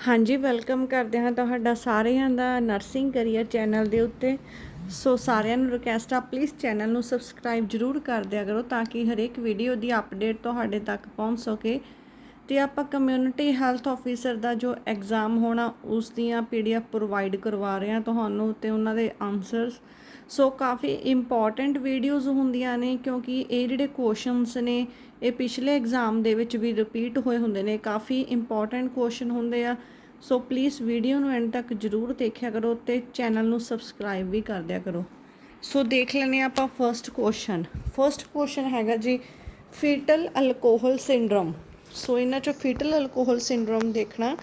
ਹਾਂਜੀ ਵੈਲਕਮ ਕਰਦੇ ਹਾਂ ਤੁਹਾਡਾ ਸਾਰਿਆਂ ਦਾ ਨਰਸਿੰਗ ਕਰੀਅਰ ਚੈਨਲ ਦੇ ਉੱਤੇ। ਸੋ ਸਾਰਿਆਂ ਨੂੰ ਰਿਕਵੈਸਟ ਆ ਪਲੀਜ਼ ਚੈਨਲ ਨੂੰ ਸਬਸਕ੍ਰਾਈਬ ਜ਼ਰੂਰ ਕਰ ਦਿਆ ਕਰੋ ਤਾਂ ਕਿ ਹਰੇਕ ਵੀਡੀਓ ਦੀ ਅਪਡੇਟ ਤੁਹਾਡੇ ਤੱਕ ਪਹੁੰਚ ਸਕੇ। ਤੇ ਆਪਾਂ ਕਮਿਊਨਿਟੀ ਹੈਲਥ ਆਫਿਸਰ ਦਾ ਜੋ ਐਗਜ਼ਾਮ ਹੋਣਾ ਉਸ ਦੀਆਂ PDF ਪ੍ਰੋਵਾਈਡ ਕਰਵਾ ਰਹੇ ਹਾਂ ਤੁਹਾਨੂੰ ਤੇ ਉਹਨਾਂ ਦੇ ਆਨਸਰਸ। ਸੋ ਕਾफ़ी ਇੰਪੋਰਟੈਂਟ ਵੀਡੀਓਜ਼ ਹੁੰਦੀਆਂ ਨੇ ਕਿਉਂਕਿ ਇਹ ਜਿਹੜੇ ਕੁਐਸਚਨਸ ਨੇ ਇਹ ਪਿਛਲੇ ਐਗਜ਼ਾਮ ਦੇ ਵਿੱਚ ਵੀ ਰਿਪੀਟ ਹੋਏ ਹੁੰਦੇ ਨੇ, ਕਾफ़ी ਇੰਪੋਰਟੈਂਟ ਕੁਐਸਚਨ ਹੁੰਦੇ ਆ। ਸੋ ਪਲੀਜ਼ ਵੀਡੀਓ ਨੂੰ ਐਂਡ ਤੱਕ ਜ਼ਰੂਰ ਦੇਖਿਆ ਕਰੋ ਤੇ ਚੈਨਲ ਨੂੰ ਸਬਸਕ੍ਰਾਈਬ ਵੀ ਕਰ ਦਿਆ ਕਰੋ। ਸੋ ਦੇਖ ਲੈਂਦੇ ਹਾਂ ਆਪਾਂ ਫਸਟ ਕੁਐਸਚਨ ਹੈਗਾ ਜੀ ਫੀਟਲ ਅਲਕੋਹਲ ਸਿੰਡਰੋਮ। ਸੋ ਇਹਨਾਂ 'ਚੋਂ ਫੀਟਲ ਅਲਕੋਹਲ ਸਿੰਡਰੋਮ ਦੇਖਣਾ,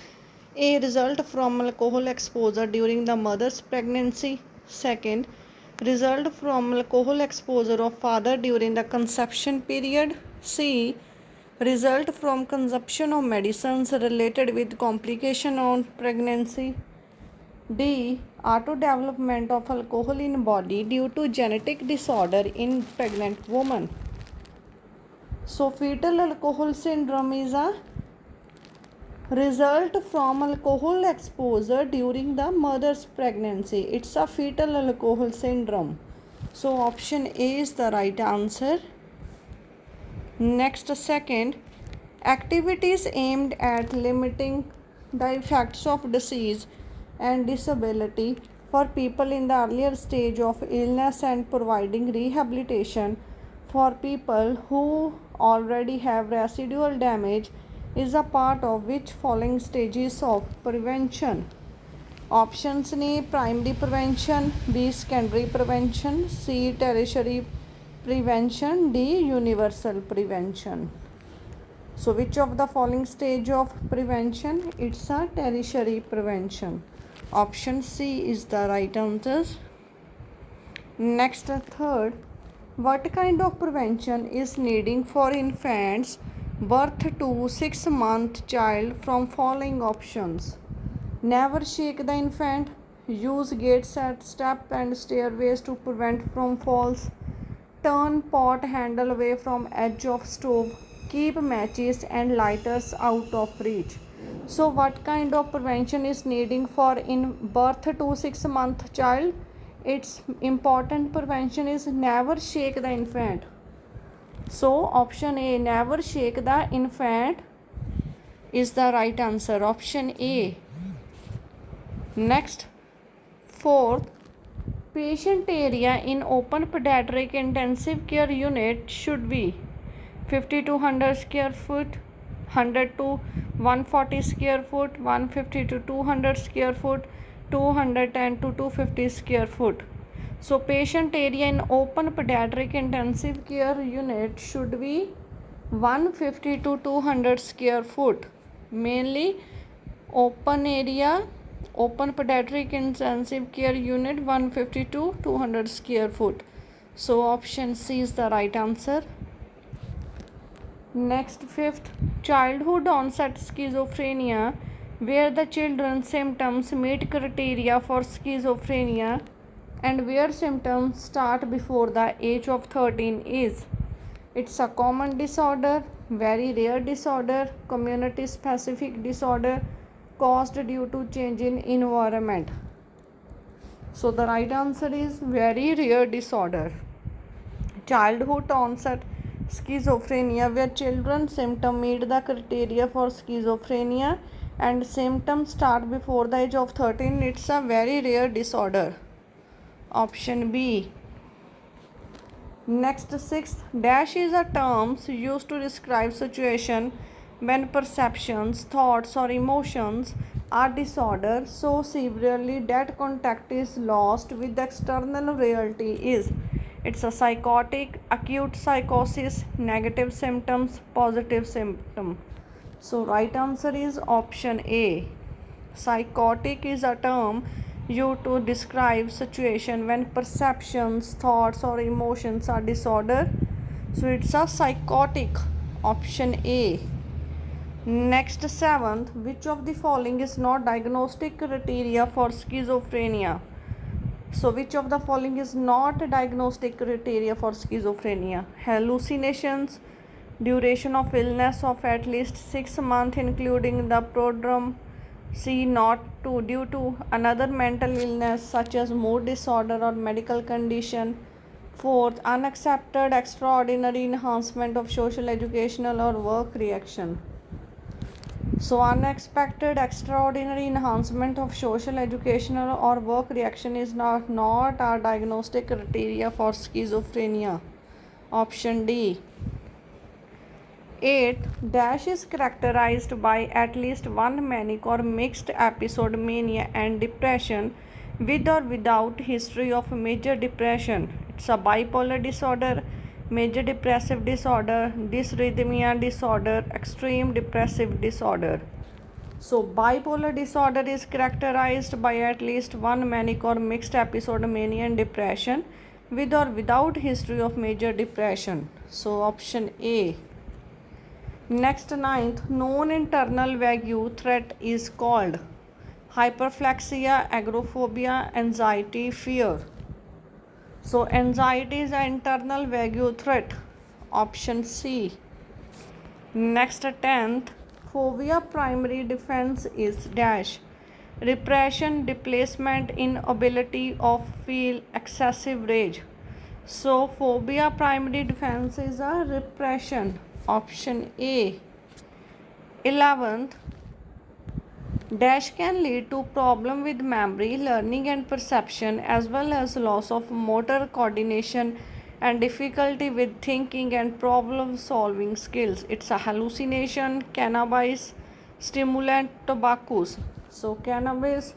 ਇਹ result from alcohol exposure during the mother's pregnancy. Second, result from alcohol exposure of father during the conception period. C, result from consumption of medicines related with complication on pregnancy. D, auto development of alcohol in body due to genetic disorder in pregnant woman. So fetal alcohol syndrome is a result from alcohol exposure during the mother's pregnancy. It's a fetal alcohol syndrome. So option A is the right answer. Next, second, activities aimed at limiting the effects of disease and disability for people in the earlier stage of illness and providing rehabilitation for people who already have residual damage is a part of which following stages of prevention. Options ne primary prevention, B secondary prevention, C tertiary prevention, D universal prevention. So which of the following stage of prevention? It's a tertiary prevention. Option C is the right answer. Next, third, what kind of prevention is needing for infants birth to 6-month child from following options? Never shake the infant, use gates at step and stairways to prevent from falls, turn pot handle away from edge of stove, keep matches and lighters out of reach. So what kind of prevention is needing for in birth to 6-month child? Its important prevention is never shake the infant. So option A, never shake the infant, is the right answer. Option A. Next, fourth, patient area in open pediatric intensive care unit should be 50 to 100 square foot, 100 to 140 square foot, 150 to 200 square foot, 210 to 250 square foot. So patient area in open pediatric intensive care unit should be 150 to 200 square foot. Mainly open area, open pediatric intensive care unit 150 to 200 square foot. So option C is the right answer. Next, fifth, childhood onset schizophrenia, where the children's symptoms meet criteria for schizophrenia and where symptoms start before the age of 13 is. It's a common disorder, very rare disorder, community specific disorder caused due to change in environment. So the right answer is very rare disorder. Childhood onset schizophrenia, where children's symptoms meet the criteria for schizophrenia and symptoms start before the age of 13. It's a very rare disorder. Option B. Next, sixth, dash is a term used to describe situation when perceptions, thoughts or emotions are disordered so severely that contact is lost with the external reality is. It's a psychotic, acute psychosis, negative symptoms, positive symptom. So right answer is option A. Psychotic is a term used to describe situation when perceptions, thoughts or emotions are disordered. So it's a psychotic. Option A. Next, seventh, which of the following is not diagnostic criteria for schizophrenia? So which of the following is not diagnostic criteria for schizophrenia? Hallucinations, duration of illness of at least 6 months including the prodrome, C. Not to due to another mental illness such as mood disorder or medical condition. Fourth, unaccepted extraordinary enhancement of social, educational, or work reaction. So, unexpected extraordinary enhancement of social, educational, or work reaction is not a diagnostic criteria for schizophrenia. Option D. 8. Dash is characterized by at least one manic or mixed episode mania and depression with or without history of major depression. It's a bipolar disorder, major depressive disorder, dysrhythmia disorder, extreme depressive disorder. So, bipolar disorder is characterized by at least one manic or mixed episode mania and depression with or without history of major depression. So, option A. Next, ninth, known internal vague threat is called hyperflexia, agoraphobia, anxiety, fear. So, anxiety is an internal vague threat. Option C. Next, 10th, phobia primary defense is dash repression, displacement, inability of feel excessive rage. So, phobia primary defense is a repression. Option A. 11th, dash can lead to problem with memory, learning and perception as well as loss of motor coordination and difficulty with thinking and problem solving skills. It's a hallucination, cannabis, stimulant, tobacco. So cannabis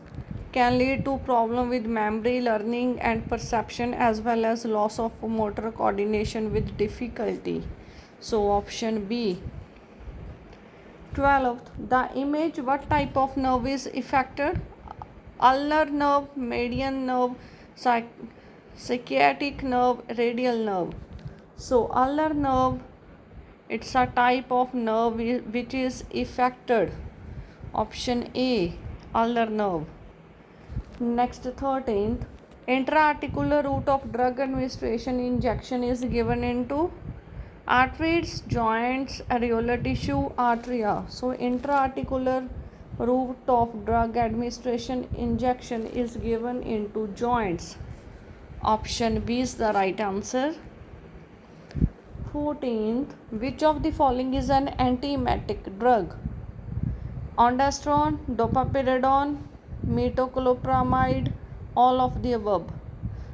can lead to problem with memory, learning and perception as well as loss of motor coordination with difficulty. So option B. 12th, the image, what type of nerve is affected? Ulnar nerve, median nerve, sciatic nerve, radial nerve. So ulnar nerve, it's a type of nerve which is affected. Option A, ulnar nerve. Next, 13th, intra-articular route of drug administration injection is given into arteries, joints, areolar tissue, arteria. So intra-articular route of drug administration injection is given into joints. Option B is the right answer. 14th, which of the following is an antiemetic drug? Ondansetron, domperidone, metoclopramide, all of the above.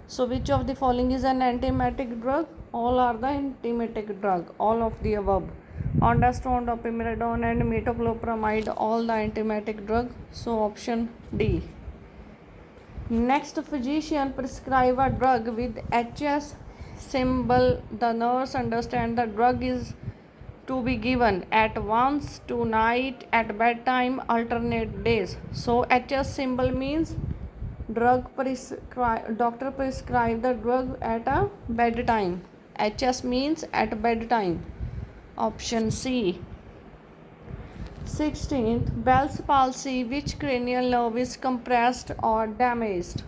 So which of the following is an antiemetic drug? All are the antiemetic drug, all of the above. Ondansetron, domperidone and metoclopramide, all the antiemetic drug. So option D. Next, physician prescribe a drug with HS symbol. The nurse understand the drug is to be given at once, tonight, at bedtime, alternate days. So HS symbol means doctor prescribe the drug at a bedtime. HS means at bedtime. Option C. 16th, Bell's palsy, which cranial nerve is compressed or damaged?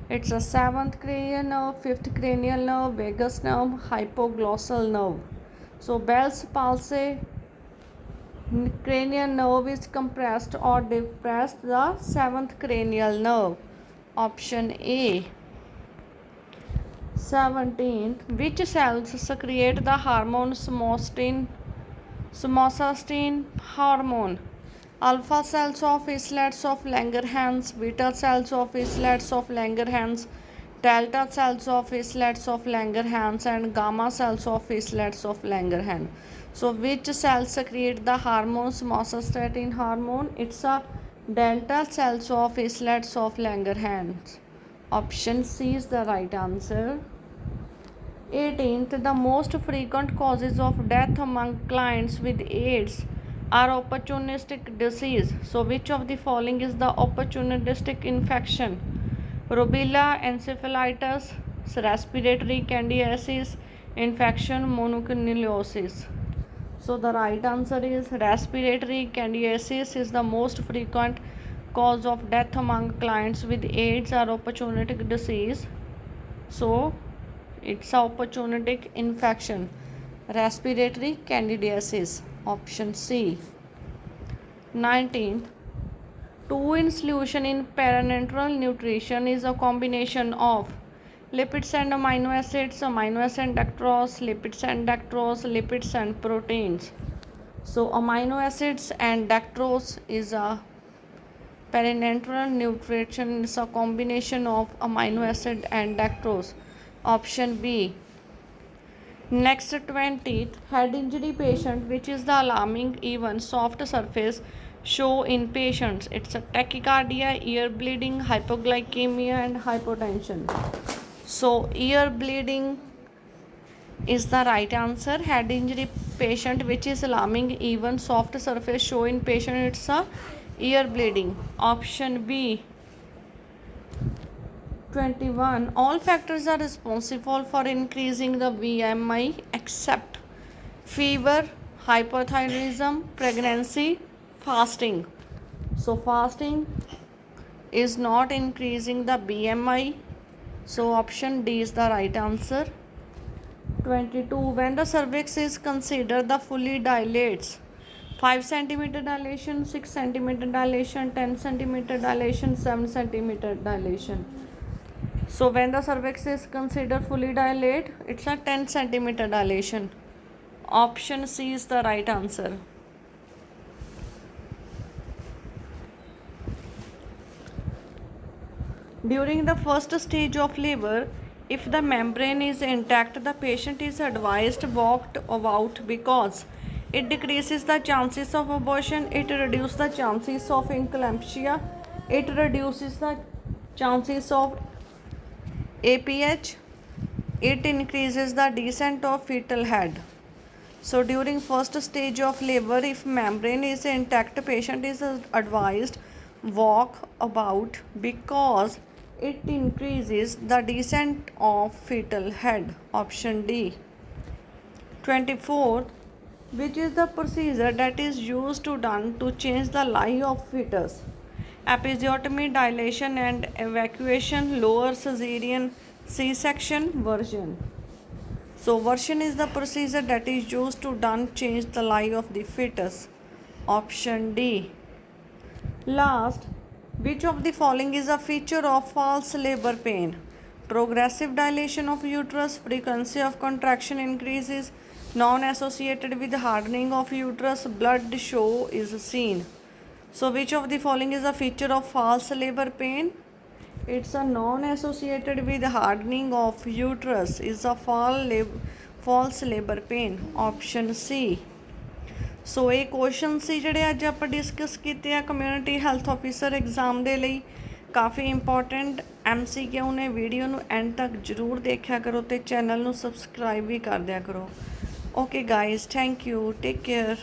It's a 7th cranial nerve, 5th cranial nerve, vagus nerve, hypoglossal nerve. So Bell's palsy, cranial nerve is compressed or depressed, the 7th cranial nerve. Option A. 17th, which cells secrete the hormone somastatin hormone? Alpha cells of islets of Langerhans, beta cells of islets of Langerhans, delta cells of islets of Langerhans and gamma cells of islets of Langerhans. So which cells secrete the hormone somastatin hormone? It's a delta cells of islets of Langerhans. Option C is the right answer. 18th, the most frequent causes of death among clients with AIDS are opportunistic disease. So which of the following is the opportunistic infection? Rubella, encephalitis, respiratory candidiasis, infection, mononucleosis. So the right answer is respiratory candidiasis is the most frequent cause of death among clients with AIDS or opportunistic disease. So it's a opportunistic infection. Respiratory candidiasis. Option C. 19th, 2 in solution in parenteral nutrition is a combination of lipids and amino acids and dextrose, lipids and dextrose, lipids and proteins. So amino acids and dextrose is a parenteral nutrition, is a combination of amino acid and dextrose. Option B. Next 20th, head injury patient, which is the alarming even soft surface show in patients. It's a tachycardia, ear bleeding, hypoglycemia and hypotension. So ear bleeding is the right answer. Head injury patient which is alarming even soft surface show in patient, it's a ear bleeding. Option B. 21. All factors are responsible for increasing the BMI except fever, hypothyroidism, pregnancy, fasting. So fasting is not increasing the BMI. So option D is the right answer. 22. When the cervix is considered the fully dilates, 5 cm dilation, 6 cm dilation, 10 cm dilation, 7 cm dilation. So when the cervix is considered fully dilate, it's a 10 cm dilation. Option C is the right answer. During the first stage of labor, if the membrane is intact, the patient is advised walked about because it decreases the chances of abortion, it reduces the chances of eclampsia, it reduces the chances of APH, it increases the descent of fetal head. So during first stage of labor, if membrane is intact, patient is advised walk about because it increases the descent of fetal head. Option D. 24. Which is the procedure that is used to done to change the lie of fetus? Episiotomy, dilation and evacuation, lower cesarean, C-section, version. So version is the procedure that is used to done change the lie of the fetus. Option D. Last, which of the following is a feature of false labor pain? Progressive dilation of uterus, frequency of contraction increases, non-associated with hardening of uterus, blood show is seen. So which of the following is a feature of false labor pain? It's a non-associated with hardening of uterus is a false labor pain. Option C. ਸੋ ਇਹ question ਸੀ ਜਿਹੜੇ ਅੱਜ ਆਪਾਂ discuss ਕੀਤੇ ਆ community health officer exam ਦੇ ਲਈ। ਕਾਫੀ important MCQ ਨੇ। Video ਨੂੰ ਐਂਡ ਤੱਕ ਜ਼ਰੂਰ ਦੇਖਿਆ ਕਰੋ ਅਤੇ ਚੈਨਲ ਨੂੰ ਸਬਸਕ੍ਰਾਈਬ ਵੀ ਕਰ ਦਿਆ ਕਰੋ। Okay guys, thank you, take care.